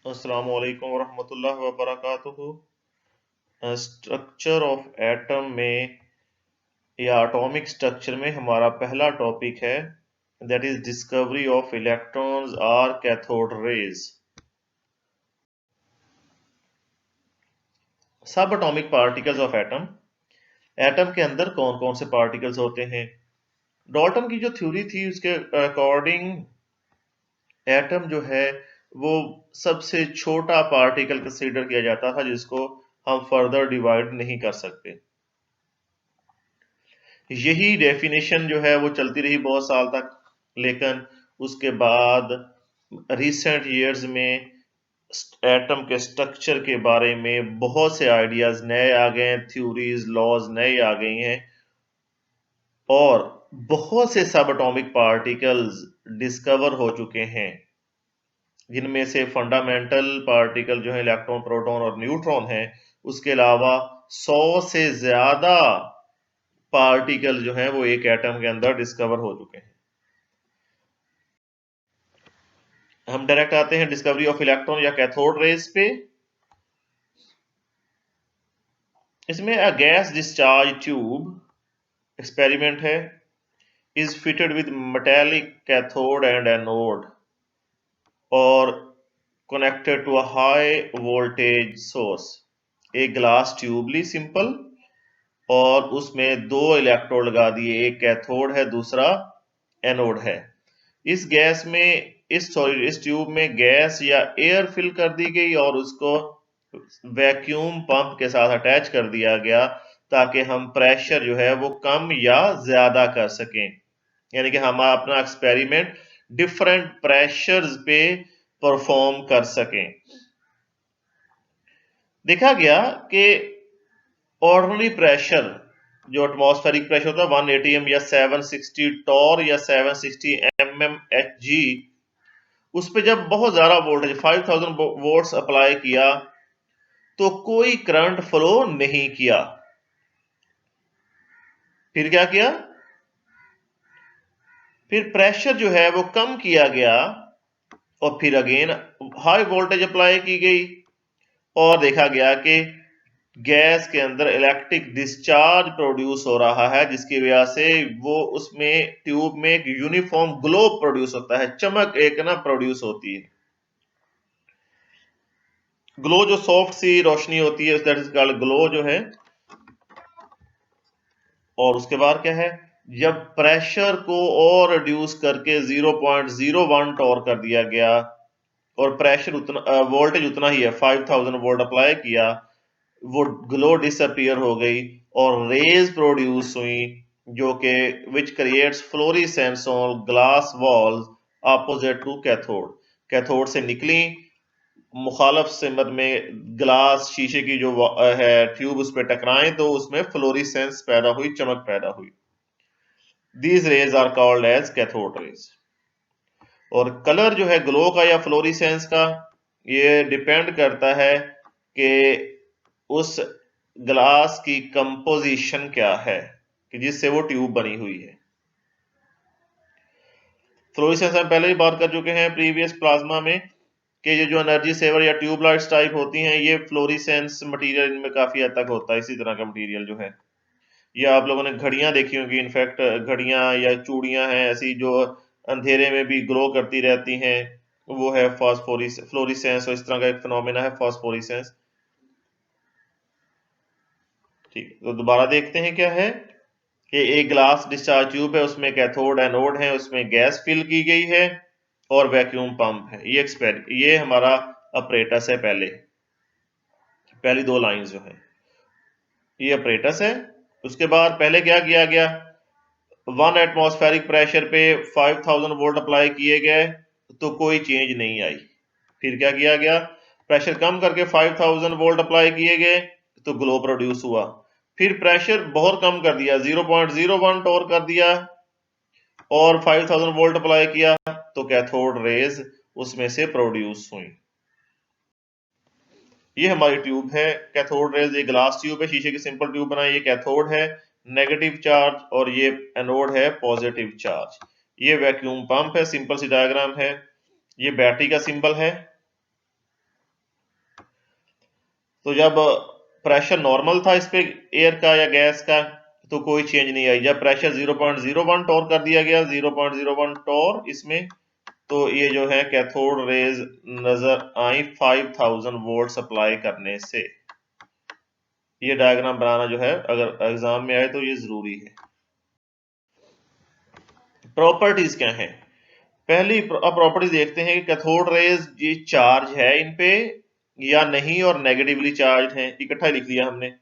अस्सलाम वालेकुम वरहमतुल्लाहि वबरकातुहू। स्ट्रक्चर ऑफ एटम में या एटॉमिक स्ट्रक्चर में हमारा पहला टॉपिक है that is discovery of electrons और कैथोड रेज। सब atomic particles of atom. Atom के अंदर कौन कौन से पार्टिकल्स होते हैं? डाल्टन की जो थ्योरी थी उसके अकॉर्डिंग एटम जो है वो सबसे छोटा पार्टिकल कंसीडर किया जाता था जिसको हम फर्दर डिवाइड नहीं कर सकते। यही डेफिनेशन जो है वो चलती रही बहुत साल तक, लेकिन उसके बाद रिसेंट ईयर्स में एटम के स्ट्रक्चर के बारे में बहुत से आइडियाज नए आ गए हैं, थ्योरीज लॉज नए आ गई हैं और बहुत से सब एटॉमिक पार्टिकल्स डिस्कवर हो चुके हैं, जिनमें से फंडामेंटल पार्टिकल जो है इलेक्ट्रॉन, प्रोटॉन और न्यूट्रॉन हैं। उसके अलावा 100 से ज्यादा पार्टिकल जो है वो एक एटम के अंदर डिस्कवर हो चुके हैं। हम डायरेक्ट आते हैं डिस्कवरी ऑफ इलेक्ट्रॉन या कैथोड रेज पे। इसमें a gas discharge tube experiment है, is fitted with metallic cathode and anode और connected to a high voltage source. एक ग्लास ट्यूब ली सिंपल और उसमें दो इलेक्ट्रोड लगा दिए, एक कैथोड है दूसरा एनोड है। इस गैस में इस ट्यूब में गैस या एयर फिल कर दी गई और उसको वैक्यूम पंप के साथ अटैच कर दिया गया ताकि हम प्रेशर जो है वो कम या ज्यादा कर सकें। यानी कि हम अपना एक्सपेरिमेंट डिफरेंट प्रेशर्स पे परफॉर्म कर सकें। देखा गया कि ऑर्डिनरी प्रेशर जो एटमॉस्फेरिक प्रेशर होता है 180 एम या 760 टॉर या 760 mmHg, उस पे जब बहुत ज्यादा वोल्टेज 5000 वोल्ट्स अप्लाई किया तो कोई करंट फ्लो नहीं किया। फिर क्या किया? फिर प्रेशर जो है वो कम किया गया और फिर अगेन हाई वोल्टेज अप्लाई की गई और देखा गया कि गैस के अंदर इलेक्ट्रिक डिस्चार्ज प्रोड्यूस हो रहा है, जिसकी वजह से वो उसमें ट्यूब में एक यूनिफॉर्म ग्लो प्रोड्यूस होता है, चमक एक ना प्रोड्यूस होती है। ग्लो जो सॉफ्ट सी रोशनी होती है दैट इज कॉल्ड ग्लो जो है। और उसके बाद क्या है, जब प्रेशर को और रिड्यूस करके 0.01 टॉर कर दिया गया और प्रेशर उतना वोल्टेज उतना ही है 5000 वोल्ट अप्लाई किया, वो ग्लो डिसअपियर हो गई और रेज प्रोड्यूस हुई जो कि which creates florescence on glass walls opposite to cathode. Cathode से निकली मुखालफ सिमत में ग्लास शीशे की जो है ट्यूब उस पर टकराएं तो उसमें फ्लोरिसेंस पैदा हुई, चमक पैदा हुई। These rays are called as cathode rays. और कलर जो है ग्लो का या फ्लोरिसेंस का, ये डिपेंड करता है कि उस ग्लास की कंपोजिशन क्या है कि जिससे वो ट्यूब बनी हुई है। फ्लोरिसेंस हम पहले ही बात कर चुके हैं प्रीवियस प्लाज्मा में कि ये जो एनर्जी सेवर या ट्यूबलाइट्स टाइप होती हैं ये फ्लोरिसेंस मटेरियल इनमें काफी हद तक होता है। इसी तरह का मटेरियल जो है, ये आप लोगों ने घड़ियां देखी होंगी, इनफैक्ट घड़ियां या चूड़ियां हैं ऐसी जो अंधेरे में भी ग्लो करती रहती हैं, वो है फास्फोरिस फ्लोरिसेंस और इस तरह का एक फिनोमेना है फास्फोरिसेंस। ठीक, तो दोबारा देखते हैं क्या है कि एक ग्लास डिस्चार्ज ट्यूब है, उसमें कैथोड एनोड है, उसमें गैस फिल की गई है और वैक्यूम पंप है। ये हमारा अपरेटस है। पहली दो लाइंस जो है ये अपरेटस है। उसके बाद पहले क्या किया गया, 1 एटमॉस्फेरिक प्रेशर पे 5000 वोल्ट अप्लाई किए गए तो कोई चेंज नहीं आई। फिर क्या किया गया, प्रेशर कम करके 5000 वोल्ट अप्लाई किए गए तो ग्लो प्रोड्यूस हुआ। फिर प्रेशर बहुत कम कर दिया, 0.01 टॉर कर दिया और 5000 वोल्ट अप्लाई किया तो कैथोड रेज उसमें से प्रोड्यूस हुई। ये हमारी ट्यूब है कैथोड रेज। ये ग्लास ट्यूब है, शीशे की सिंपल ट्यूब बनाई, ये कैथोड है नेगेटिव चार्ज और ये एनोड है पॉजिटिव चार्ज। ये वैक्यूम पंप है, सिंपल सी डायग्राम है। ये बैटरी का सिंबल है। तो जब प्रेशर नॉर्मल था इस पे एयर का या गैस का तो कोई चेंज नहीं आई। जब प्रेशर 0.01 टॉर कर दिया गया, 0.01 टॉर इसमें, तो ये जो है कैथोड रेज नजर आई 5000 वोल्ट सप्लाई करने से। ये डायग्राम बनाना जो है अगर एग्जाम में आए तो ये जरूरी है। प्रॉपर्टीज क्या है? पहली प्रॉपर्टीज देखते हैं कि कैथोड रेज ये चार्ज है इन पे या नहीं, और नेगेटिवली चार्ज है, इकट्ठा लिख दिया हमने।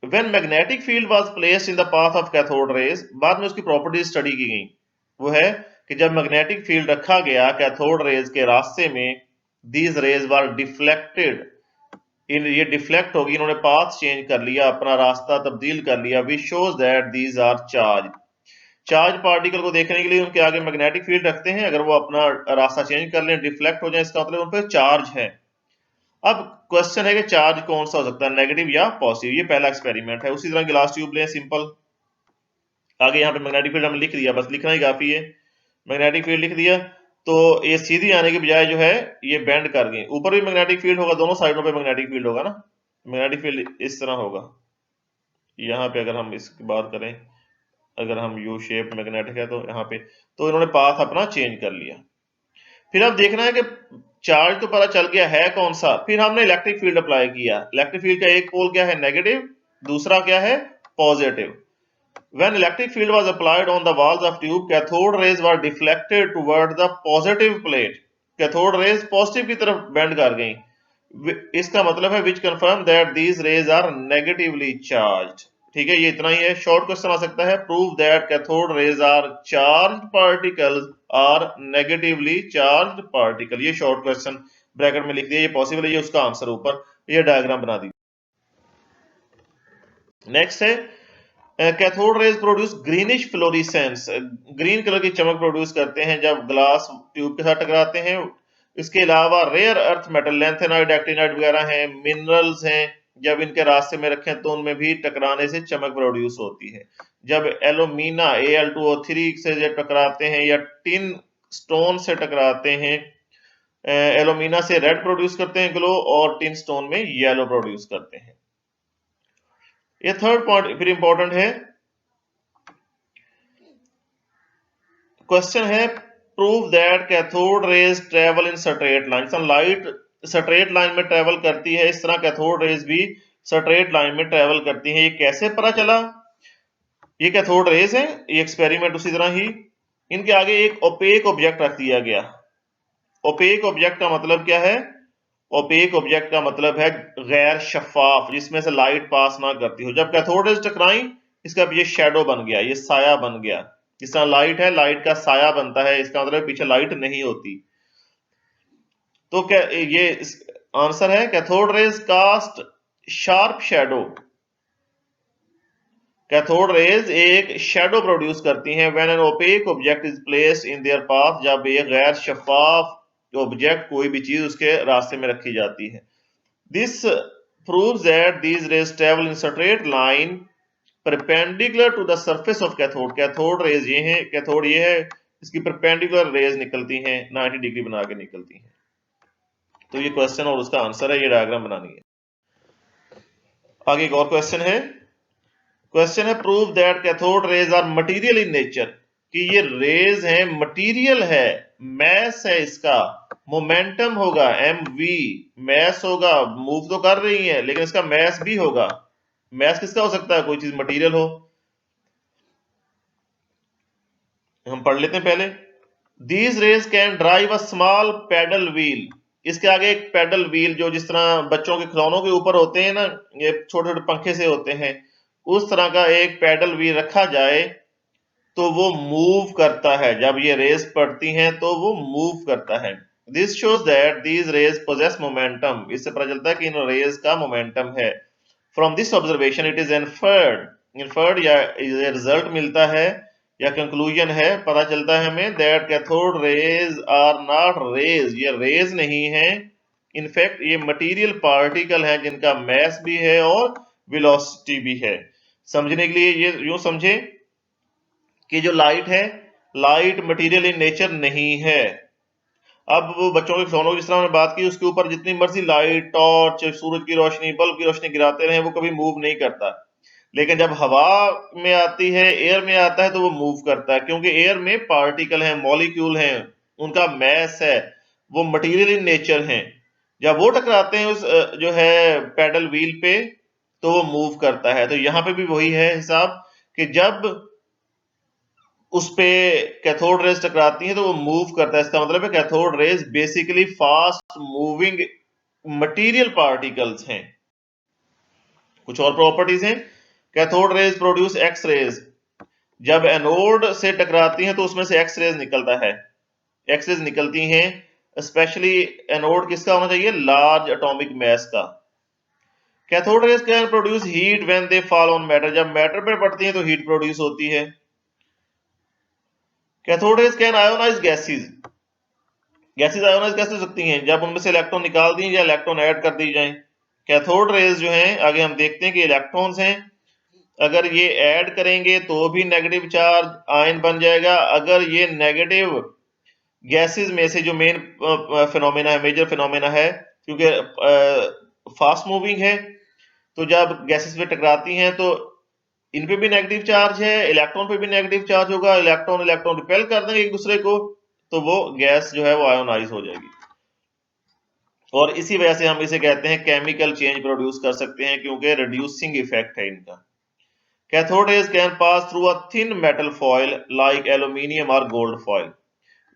When magnetic field was placed in the path of cathode rays, बाद में उसकी प्रॉपर्टीज स्टडी की गई। वो है कि जब मैग्नेटिक फील्ड रखा गया कैथोड रेज के रास्ते में, these rays were deflected, ये डिफ्लेक्ट होगी, इन्होंने पाथ चेंज कर लिया, अपना रास्ता तब्दील कर लिया, which shows that these are charged। Charge particle को देखने के लिए उनके आगे मैग्नेटिक फील्ड रखते हैं, अगर वो अपना रास्ता चेंज कर लें, डिफ्लेक्ट हो जाए, इसका मतलब उन पर चार्ज है। अब क्वेश्चन है कि चार्ज कौन सा हो सकता है, नेगेटिव या पॉजिटिव। ये पहला एक्सपेरिमेंट है। उसी तरह गिलास ट्यूब लें, सिंपल। आगे यहाँ पे मैग्नेटिक फील्ड हमने लिख दिया, बस लिखना ही काफी है। मैग्नेटिक फील्ड लिख दिया तो ये सीधी आने के बजाय जो है ये बेंड कर गई। ऊपर भी मैग्नेटिक फील्ड होगा, दोनों साइडों पे मैग्नेटिक फील्ड होगा ना। मैग्नेटिक फील्ड इस तरह होगा। यहाँ पे अगर हम इसकी बात करें, अगर हम यू शेप मैग्नेटिक है तो यहाँ पे, तो इन्होंने पाथ अपना चेंज कर लिया। फिर अब देखना है कि चार्ज तो पता चल गया है कौन सा, फिर हमने इलेक्ट्रिक फील्ड अप्लाई किया। इलेक्ट्रिक फील्ड का एक पोल क्या है, नेगेटिव, दूसरा क्या है, positive. When electric field was applied on the walls of tube, cathode rays were deflected toward the positive plate। Cathode rays positive की तरफ बेंड कर गई। इसका मतलब है which confirm that these rays are negatively charged। ठीक है, ये इतना ही है। शॉर्ट क्वेश्चन आ सकता है, prove that cathode rays are charged particles or negatively charged particle। ये शॉर्ट क्वेश्चन ब्रैकेट में लिख दिया, ये पॉसिबल है, ये उसका आंसर ऊपर ये डायग्राम बना दी। नेक्स्ट है cathode rays produce greenish florescence. Green colour की चमक प्रोड्यूस करते हैं जब ग्लास ट्यूब के साथ टकराते हैं। इसके अलावा rare earth metal, lanthanide, actinide वगैरह हैं, मिनरल्स हैं, जब इनके रास्ते में रखें तो उनमें भी टकराने से चमक प्रोड्यूस होती है। जब एल्यूमिना Al2O3 से जब टकराते हैं या टिन स्टोन से टकराते हैं, एल्यूमिना से रेड प्रोड्यूस करते हैं ग्लो, और टिन स्टोन में येलो प्रोड्यूस करते हैं। ये थर्ड पॉइंट फिर इंपॉर्टेंट है। क्वेश्चन है, prove that cathode raise travel in straight line. Light straight line में ट्रेवल करती है, इस तरह कैथोड रेज भी स्ट्रेट लाइन में ट्रेवल करती है। ये कैसे पता चला? ये कैथोड रेज है, ये एक्सपेरिमेंट उसी तरह ही। इनके आगे एक ओपेक ऑब्जेक्ट रख दिया गया। ओपेक ऑब्जेक्ट का मतलब क्या है? ओपेक ऑब्जेक्ट का मतलब है गैर शफाफ, जिसमें से लाइट पास ना करती हो। जब कैथोड रेज टकराई, इसका ये शेडो बन गया, ये साया बन गया। जिस तरह लाइट है, लाइट का साया बनता है, इसका मतलब पीछे लाइट नहीं होती। तो क्या ये आंसर है, cathode rays cast sharp shadow. Cathode rays एक शेडो प्रोड्यूस करती हैं when an opaque object is placed in their path, जब एक गैर शफाफ ऑब्जेक्ट, कोई भी चीज उसके रास्ते में रखी जाती है। This proves that these rays travel in straight line perpendicular to the surface of cathode। Cathode rays ये है, कैथोड ये है, इसकी परपेंडिकुलर रेज निकलती हैं, 90 डिग्री बना के निकलती हैं। तो ये क्वेश्चन और उसका आंसर है, ये डायग्राम बनानी है। आगे एक और क्वेश्चन है। क्वेश्चन है, prove that cathode rays are material in nature. कि ये रेज है, मटेरियल है, मैस है, इसका मोमेंटम होगा mv, मैस होगा, मूव तो कर रही है लेकिन इसका मैस भी होगा। मैस किसका हो सकता है? कोई चीज मटेरियल हो। हम पढ़ लेते हैं पहले। These rays can drive a small paddle wheel. इसके आगे एक पैडल व्हील, जो जिस तरह बच्चों के खिलौनों के ऊपर होते हैं ना, ये छोटे छोटे पंखे से होते हैं, उस तरह का एक पैडल व्हील रखा जाए तो वो मूव करता है। जब ये रेज पड़ती हैं तो वो मूव करता है। This shows that these rays possess momentum. इससे पता चलता है कि इन रेज का मोमेंटम है। From this observation it is inferred या रिजल्ट मिलता है या कंक्लूजन है, पता चलता है हमें, that cathode rays are not rays. ये रेज नहीं है, इनफैक्ट ये मटेरियल पार्टिकल हैं जिनका मैस भी है और वेलोसिटी भी है। समझने के लिए ये यूं समझे कि जो लाइट है, लाइट मटेरियल इन नेचर नहीं है। अब वो बच्चों के खिलौनों की जिस तरह हमने बात की, उसके ऊपर जितनी मर्जी लाइट, टॉर्च, सूरज की रोशनी, बल्ब की रोशनी गिराते रहे, वो कभी मूव नहीं करता। लेकिन जब हवा में आती है, एयर में आता है, तो वो मूव करता है, क्योंकि एयर में पार्टिकल हैं, मॉलिक्यूल हैं, उनका मैस है, वो मटेरियल इन नेचर हैं। जब वो टकराते हैं उस जो है पैडल व्हील पे, तो वो मूव करता है। तो यहाँ पे भी वही है हिसाब कि जब उस पे कैथोड रेज टकराती हैं तो वो मूव करता है। इसका मतलब है cathode rays basically fast moving material particles हैं। कुछ और प्रॉपर्टीज हैं। Cathode rays produce X rays. जब एनोड से टकराती हैं तो उसमें से एक्स रेज निकलता है, एक्स रेज निकलती हैं। स्पेशली एनोड किसका होना चाहिए? लार्ज एटॉमिक मैस का। Cathode rays can produce heat when they fall on matter. जब मैटर पे पड़ती हैं तो हीट प्रोड्यूस होती है। Cathode rays can ionise gases. Gases ionise कैसे हो सकती हैं? जब उनमें से इलेक्ट्रॉन निकाल दिए या इलेक्ट्रॉन ऐड कर दी जाए। कैथोड रेज जो हैं, आगे हम देखते हैं कि इलेक्ट्रॉन्स हैं, अगर ये ऐड करेंगे तो भी नेगेटिव चार्ज आयन बन जाएगा। अगर ये नेगेटिव गैसेस में से जो मेन फिनोमेना है, मेजर फिनोमेना है, क्योंकि फास्ट मूविंग है, तो जब गैसेस पे टकराती हैं तो इन पे भी नेगेटिव चार्ज है, इलेक्ट्रॉन पे भी नेगेटिव चार्ज होगा, इलेक्ट्रॉन इलेक्ट्रॉन रिपेल कर देंगे एक दूसरे को, तो वो गैस जो है वो आयोनाइज हो जाएगी। और इसी वजह से हम इसे कहते हैं केमिकल चेंज प्रोड्यूस कर सकते हैं, क्योंकि रिड्यूसिंग इफेक्ट है इनका। Cathode rays can pass through a thin metal foil like aluminium और गोल्ड फॉयल।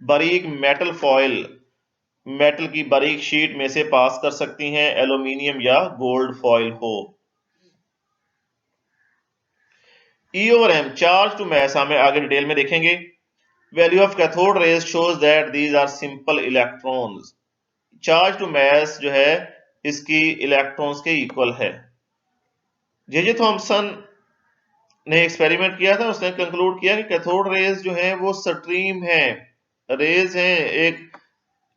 बारीक मेटल फॉयल, मेटल की बारीक शीट में से पास कर सकती हैं, एल्यूमिनियम या गोल्ड फॉयल हो। E over m, charge to mass, हमें आगे डिटेल में देखेंगे। Value of cathode rays shows that these are simple electrons. Charge to mass जो है इसकी इलेक्ट्रॉन्स के इक्वल है। जे थॉमसन ने एक्सपेरिमेंट किया था, उसने कंक्लूड किया कि कैथोड रेज जो है वो स्ट्रीम है, रेज हैं, एक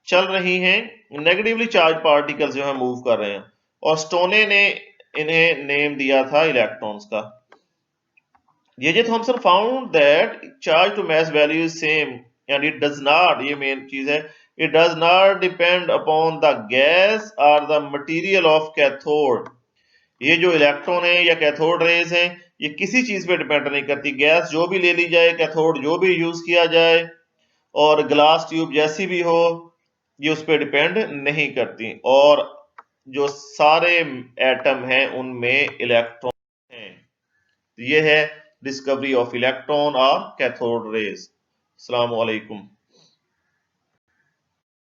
चल रही हैं, नेगेटिवली चार्ज पार्टिकल्स जो है मूव कर रहे हैं, और स्टोने ने इन्हें नेम दिया था इलेक्ट्रॉन्स का। J Thomson found that charge to mass value is same and it does not, ये मेन चीज है, it does not depend upon the gas और द मटेरियल ऑफ कैथोड। ये जो इलेक्ट्रॉन है या कैथोड रेज है, ये किसी चीज पे डिपेंड नहीं करती। गैस जो भी ले ली जाए, कैथोड जो भी यूज किया जाए, और ग्लास ट्यूब जैसी भी हो, ये उस पर डिपेंड नहीं करती। और जो सारे एटम हैं उनमें इलेक्ट्रॉन हैं। ये है डिस्कवरी ऑफ इलेक्ट्रॉन और कैथोड रेज। अस्सलाम वालेकुम।